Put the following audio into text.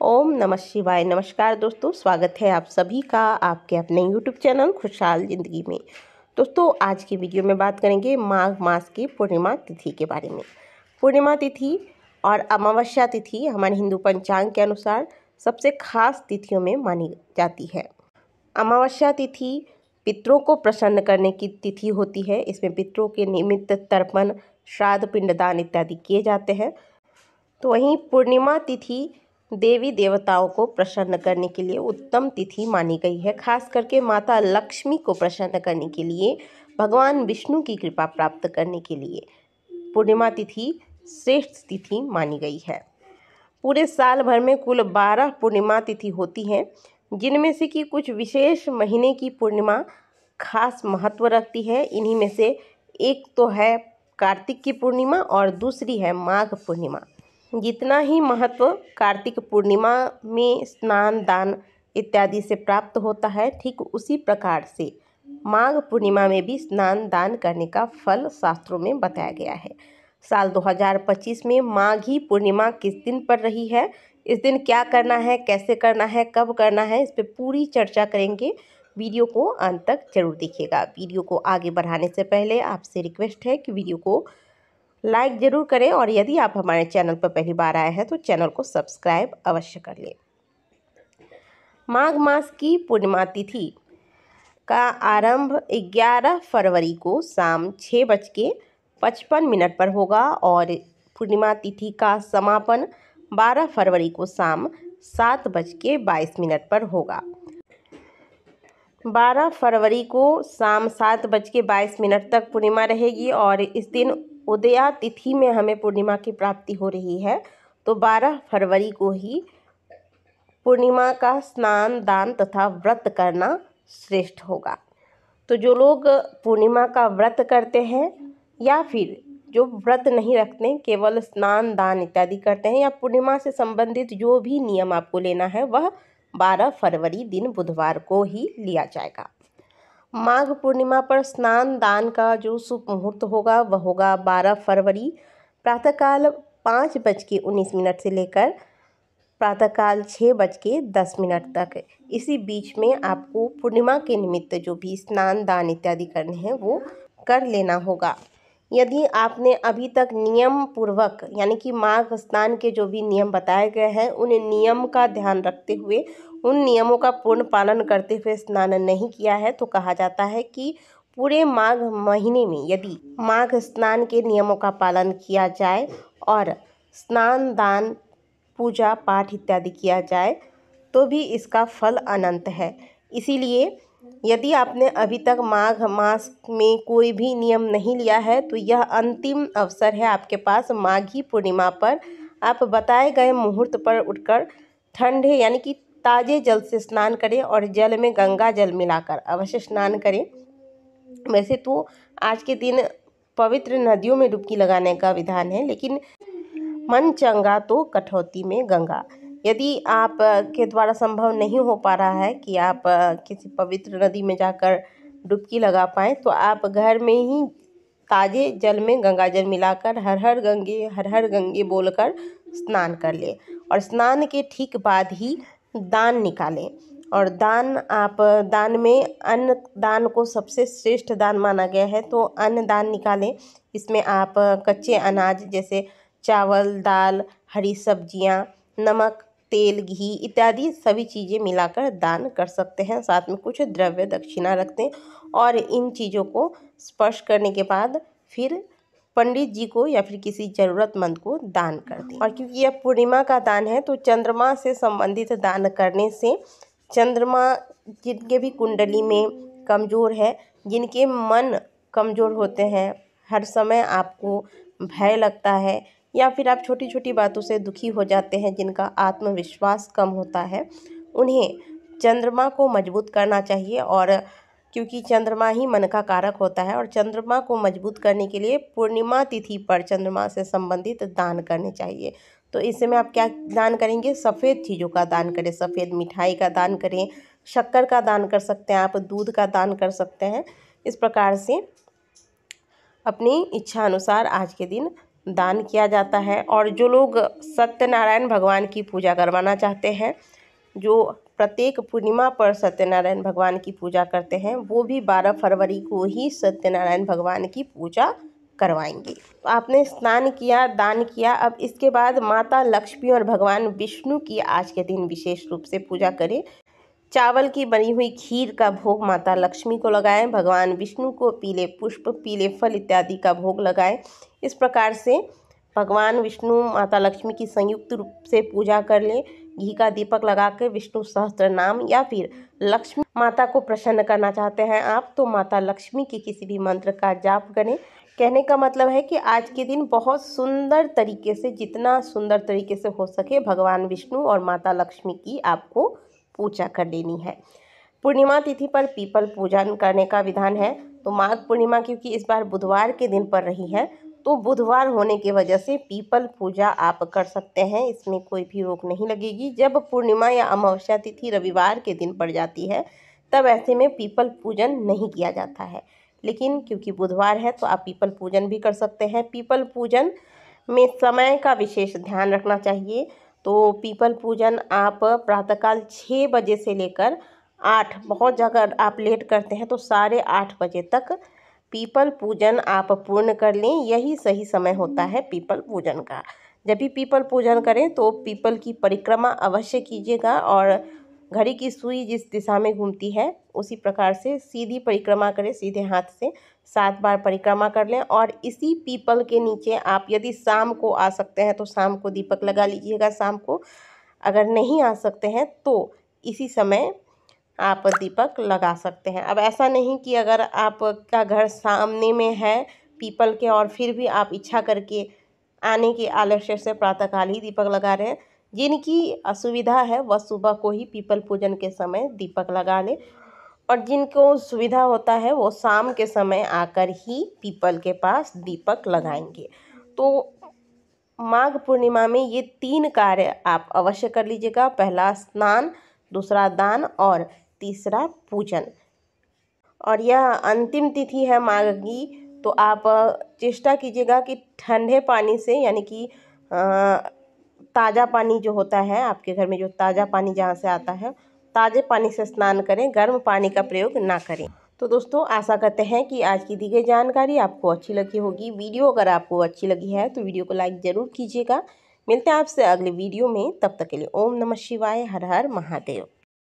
ओम नमः शिवाय। नमस्कार दोस्तों, स्वागत है आप सभी का आपके अपने यूट्यूब चैनल खुशहाल ज़िंदगी में। दोस्तों, आज की वीडियो में बात करेंगे माघ मास की पूर्णिमा तिथि के बारे में। पूर्णिमा तिथि और अमावस्या तिथि हमारे हिंदू पंचांग के अनुसार सबसे खास तिथियों में मानी जाती है। अमावस्या तिथि पितरों को प्रसन्न करने की तिथि होती है। इसमें पितरों के निमित्त तर्पण, श्राद्ध, पिंडदान इत्यादि किए जाते हैं। तो वहीं पूर्णिमा तिथि देवी देवताओं को प्रसन्न करने के लिए उत्तम तिथि मानी गई है। खास करके माता लक्ष्मी को प्रसन्न करने के लिए, भगवान विष्णु की कृपा प्राप्त करने के लिए पूर्णिमा तिथि श्रेष्ठ तिथि मानी गई है। पूरे साल भर में कुल 12 पूर्णिमा तिथि होती हैं, जिनमें से कि कुछ विशेष महीने की पूर्णिमा खास महत्व रखती है। इन्हीं में से एक तो है कार्तिक की पूर्णिमा और दूसरी है माघ पूर्णिमा। जितना ही महत्व कार्तिक पूर्णिमा में स्नान दान इत्यादि से प्राप्त होता है, ठीक उसी प्रकार से माघ पूर्णिमा में भी स्नान दान करने का फल शास्त्रों में बताया गया है। साल 2025 में माघी पूर्णिमा किस दिन पर रही है, इस दिन क्या करना है, कैसे करना है, कब करना है, इस पर पूरी चर्चा करेंगे। वीडियो को अंत तक जरूर देखिएगा। वीडियो को आगे बढ़ाने से पहले आपसे रिक्वेस्ट है कि वीडियो को लाइक ज़रूर करें और यदि आप हमारे चैनल पर पहली बार आए हैं तो चैनल को सब्सक्राइब अवश्य कर लें। माघ मास की पूर्णिमा तिथि का आरंभ 11 फरवरी को शाम 6:55 पर होगा और पूर्णिमा तिथि का समापन 12 फरवरी को शाम 7:22 पर होगा। 12 फरवरी को शाम 7:22 तक पूर्णिमा रहेगी और इस दिन उदया तिथि में हमें पूर्णिमा की प्राप्ति हो रही है। तो 12 फरवरी को ही पूर्णिमा का स्नान दान तथा व्रत करना श्रेष्ठ होगा। तो जो लोग पूर्णिमा का व्रत करते हैं या फिर जो व्रत नहीं रखते, केवल स्नान दान इत्यादि करते हैं, या पूर्णिमा से संबंधित जो भी नियम आपको लेना है वह 12 फरवरी दिन बुधवार को ही लिया जाएगा। माघ पूर्णिमा पर स्नान दान का जो शुभ मुहूर्त होगा वह होगा 12 फरवरी प्रातःकाल 5:19 से लेकर प्रातःकाल 6:10 तक। इसी बीच में आपको पूर्णिमा के निमित्त जो भी स्नान दान इत्यादि करने हैं वो कर लेना होगा। यदि आपने अभी तक नियम पूर्वक यानी कि माघ स्नान के जो भी नियम बताए गए हैं उन नियम का ध्यान रखते हुए, उन नियमों का पूर्ण पालन करते हुए स्नान नहीं किया है, तो कहा जाता है कि पूरे माघ महीने में यदि माघ स्नान के नियमों का पालन किया जाए और स्नान दान पूजा पाठ इत्यादि किया जाए तो भी इसका फल अनंत है। इसीलिए यदि आपने अभी तक माघ मास में कोई भी नियम नहीं लिया है तो यह अंतिम अवसर है आपके पास। माघी पूर्णिमा पर आप बताए गए मुहूर्त पर उठकर ठंडे यानी कि ताज़े जल से स्नान करें और जल में गंगा जल मिलाकर अवश्य स्नान करें। वैसे तो आज के दिन पवित्र नदियों में डुबकी लगाने का विधान है, लेकिन मन चंगा तो कठौती में गंगा। यदि आप के द्वारा संभव नहीं हो पा रहा है कि आप किसी पवित्र नदी में जाकर डुबकी लगा पाएँ, तो आप घर में ही ताज़े जल में गंगा जल मिलाकर हर हर गंगे बोलकर स्नान कर लें और स्नान के ठीक बाद ही दान निकालें। और दान में अन्न दान को सबसे श्रेष्ठ दान माना गया है, तो अन्न दान निकालें। इसमें आप कच्चे अनाज जैसे चावल, दाल, हरी सब्जियां, नमक, तेल, घी इत्यादि सभी चीज़ें मिलाकर दान कर सकते हैं। साथ में कुछ द्रव्य दक्षिणा रख दें और इन चीज़ों को स्पर्श करने के बाद फिर पंडित जी को या फिर किसी ज़रूरतमंद को दान कर दें। और क्योंकि यह पूर्णिमा का दान है तो चंद्रमा से संबंधित दान करने से, चंद्रमा जिनके भी कुंडली में कमज़ोर है, जिनके मन कमज़ोर होते हैं, हर समय आपको भय लगता है या फिर आप छोटी छोटी बातों से दुखी हो जाते हैं, जिनका आत्मविश्वास कम होता है, उन्हें चंद्रमा को मजबूत करना चाहिए। और क्योंकि चंद्रमा ही मन का कारक होता है और चंद्रमा को मजबूत करने के लिए पूर्णिमा तिथि पर चंद्रमा से संबंधित दान करने चाहिए। तो इस समय आप क्या दान करेंगे? सफ़ेद चीज़ों का दान करें, सफ़ेद मिठाई का दान करें, शक्कर का दान कर सकते हैं आप, दूध का दान कर सकते हैं। इस प्रकार से अपनी इच्छा अनुसार आज के दिन दान किया जाता है। और जो लोग सत्यनारायण भगवान की पूजा करवाना चाहते हैं, जो प्रत्येक पूर्णिमा पर सत्यनारायण भगवान की पूजा करते हैं, वो भी 12 फरवरी को ही सत्यनारायण भगवान की पूजा करवाएंगे। तो आपने स्नान किया, दान किया, अब इसके बाद माता लक्ष्मी और भगवान विष्णु की आज के दिन विशेष रूप से पूजा करें। चावल की बनी हुई खीर का भोग माता लक्ष्मी को लगाएं, भगवान विष्णु को पीले पुष्प, पीले फल इत्यादि का भोग लगाएं। इस प्रकार से भगवान विष्णु माता लक्ष्मी की संयुक्त रूप से पूजा कर लें। घी का दीपक लगाकर विष्णु सहस्त्र नाम या फिर लक्ष्मी माता को प्रसन्न करना चाहते हैं आप, तो माता लक्ष्मी के किसी भी मंत्र का जाप करें। कहने का मतलब है कि आज के दिन बहुत सुंदर तरीके से, जितना सुंदर तरीके से हो सके, भगवान विष्णु और माता लक्ष्मी की आपको पूजा कर लेनी है। पूर्णिमा तिथि पर पीपल पूजन करने का विधान है। तो माघ पूर्णिमा क्योंकि इस बार बुधवार के दिन पर रही है, तो बुधवार होने की वजह से पीपल पूजा आप कर सकते हैं, इसमें कोई भी रोक नहीं लगेगी। जब पूर्णिमा या अमावस्या तिथि रविवार के दिन पड़ जाती है, तब ऐसे में पीपल पूजन नहीं किया जाता है, लेकिन क्योंकि बुधवार है तो आप पीपल पूजन भी कर सकते हैं। पीपल पूजन में समय का विशेष ध्यान रखना चाहिए। तो पीपल पूजन आप प्रातःकाल 6 बजे से लेकर 8, बहुत जगह आप लेट करते हैं तो 8:30 बजे तक पीपल पूजन आप पूर्ण कर लें। यही सही समय होता है पीपल पूजन का। जब भी पीपल पूजन करें तो पीपल की परिक्रमा अवश्य कीजिएगा, और घड़ी की सुई जिस दिशा में घूमती है उसी प्रकार से सीधी परिक्रमा करें, सीधे हाथ से 7 बार परिक्रमा कर लें। और इसी पीपल के नीचे आप यदि शाम को आ सकते हैं तो शाम को दीपक लगा लीजिएगा शाम को, अगर नहीं आ सकते हैं तो इसी समय आप दीपक लगा सकते हैं। अब ऐसा नहीं कि अगर आपका घर सामने में है पीपल के और फिर भी आप इच्छा करके आने के आलस्य से प्रातःकाल ही दीपक लगा रहे हैं, जिनकी असुविधा है वह सुबह को ही पीपल पूजन के समय दीपक लगा लें, और जिनको सुविधा होता है वो शाम के समय आकर ही पीपल के पास दीपक लगाएंगे। तो माघ पूर्णिमा में ये 3 कार्य आप अवश्य कर लीजिएगा। पहला स्नान, दूसरा दान और तीसरा पूजन। और यह अंतिम तिथि है माघ की, तो आप चेष्टा कीजिएगा कि ठंडे पानी से, यानी कि ताज़ा पानी जो होता है आपके घर में, जो ताज़ा पानी जहाँ से आता है, ताज़े पानी से स्नान करें, गर्म पानी का प्रयोग ना करें। तो दोस्तों, आशा करते हैं कि आज की दी गई जानकारी आपको अच्छी लगी होगी। वीडियो अगर आपको अच्छी लगी है तो वीडियो को लाइक ज़रूर कीजिएगा। मिलते हैं आपसे अगले वीडियो में, तब तक के लिए ओम नमः शिवाय, हर हर महादेव।